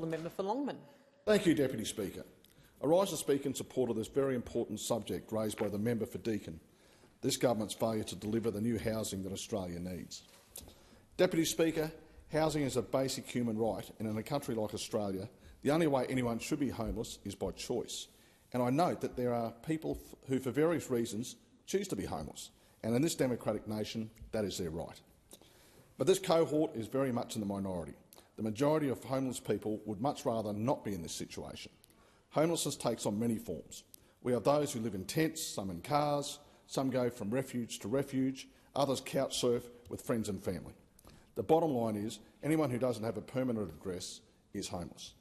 the member for Longman. Thank you, Deputy Speaker. I rise to speak in support of this very important subject raised by the member for Deakin, this government's failure to deliver the new housing that Australia needs. Deputy Speaker, housing is a basic human right, and in a country like Australia, the only way anyone should be homeless is by choice. And I note that there are people who, for various reasons, choose to be homeless, and in this democratic nation, that is their right. But this cohort is very much in the minority. The majority of homeless people would much rather not be in this situation. Homelessness takes on many forms. We have those who live in tents, some in cars, some go from refuge to refuge, others couch surf with friends and family. The bottom line is anyone who doesn't have a permanent address is homeless.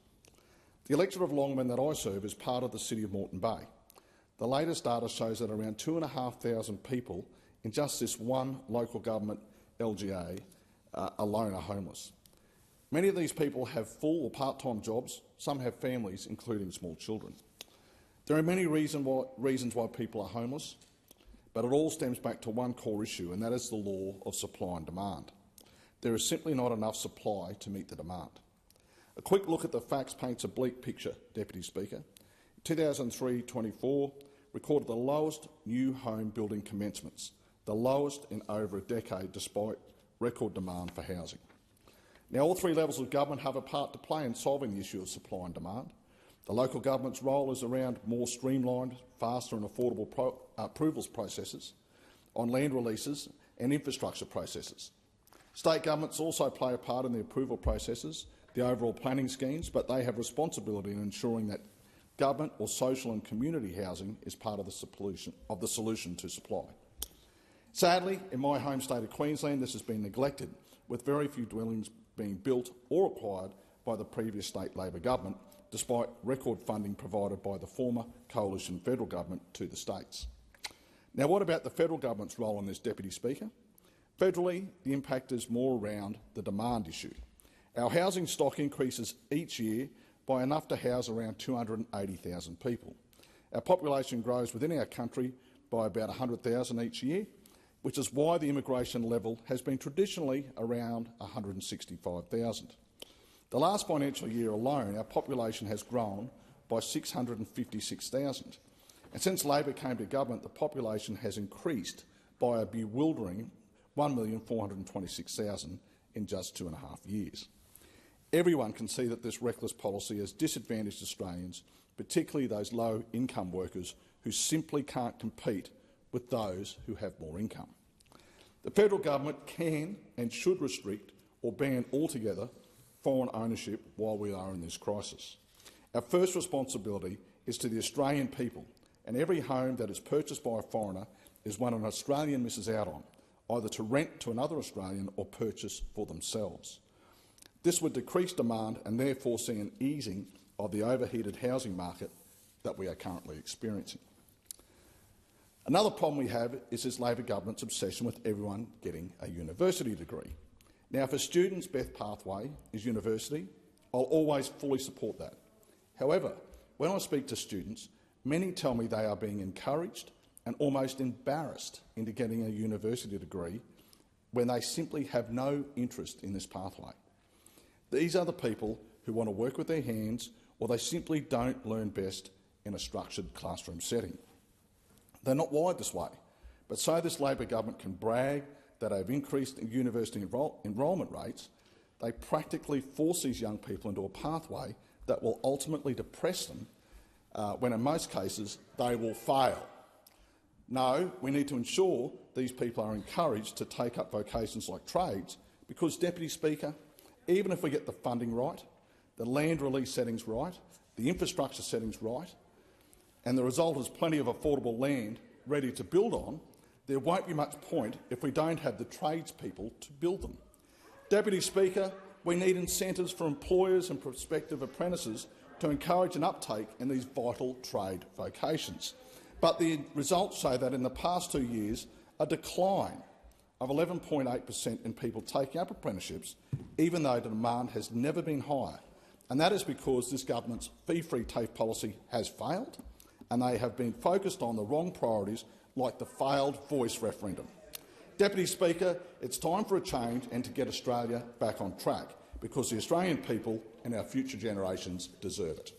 The electorate of Longman that I serve is part of the City of Moreton Bay. The latest data shows that around 2,500 people in just this one local government LGA alone are homeless. Many of these people have full or part-time jobs. Some have families, including small children. There are many reasons why people are homeless, but it all stems back to one core issue, and that is the law of supply and demand. There is simply not enough supply to meet the demand. A quick look at the facts paints a bleak picture, Deputy Speaker. 2003-24 recorded the lowest new home building commencements, the lowest in over a decade despite record demand for housing. Now, all three levels of government have a part to play in solving the issue of supply and demand. The local government's role is around more streamlined, faster and affordable approvals processes on land releases and infrastructure processes. State governments also play a part in the approval processes, the overall planning schemes, but they have responsibility in ensuring that government or social and community housing is part of the solution to supply. Sadly, in my home state of Queensland, this has been neglected, with very few dwellings being built or acquired by the previous state Labor government, despite record funding provided by the former coalition federal government to the states. Now, what about the federal government's role in this, Deputy Speaker? Federally, the impact is more around the demand issue. Our housing stock increases each year by enough to house around 280,000 people. Our population grows within our country by about 100,000 each year, which is why the immigration level has been traditionally around 165,000. The last financial year alone, our population has grown by 656,000. And since Labor came to government, the population has increased by a bewildering 1,426,000 in just 2.5 years. Everyone can see that this reckless policy has disadvantaged Australians, particularly those low-income workers who simply can't compete with those who have more income. The federal government can and should restrict or ban altogether foreign ownership while we are in this crisis. Our first responsibility is to the Australian people, and every home that is purchased by a foreigner is one an Australian misses out on, either to rent to another Australian or purchase for themselves. This would decrease demand and therefore see an easing of the overheated housing market that we are currently experiencing. Another problem we have is this Labor government's obsession with everyone getting a university degree. Now, for students, best pathway is university. I'll always fully support that. However, when I speak to students, many tell me they are being encouraged and almost embarrassed into getting a university degree when they simply have no interest in this pathway. These are the people who want to work with their hands, or they simply don't learn best in a structured classroom setting. They're not wired this way, but so this Labor government can brag that they've increased university enrolment rates, they practically force these young people into a pathway that will ultimately depress them when in most cases they will fail. No, we need to ensure these people are encouraged to take up vocations like trades because, Deputy Speaker, even if we get the funding right, the land release settings right, the infrastructure settings right, and the result is plenty of affordable land ready to build on, there won't be much point if we don't have the tradespeople to build them. Deputy Speaker, we need incentives for employers and prospective apprentices to encourage an uptake in these vital trade vocations. But the results show that in the past 2 years, a decline of 11.8% in people taking up apprenticeships, even though the demand has never been higher. And that is because this government's fee-free TAFE policy has failed, and they have been focused on the wrong priorities like the failed voice referendum. Deputy Speaker, it's time for a change and to get Australia back on track, because the Australian people and our future generations deserve it.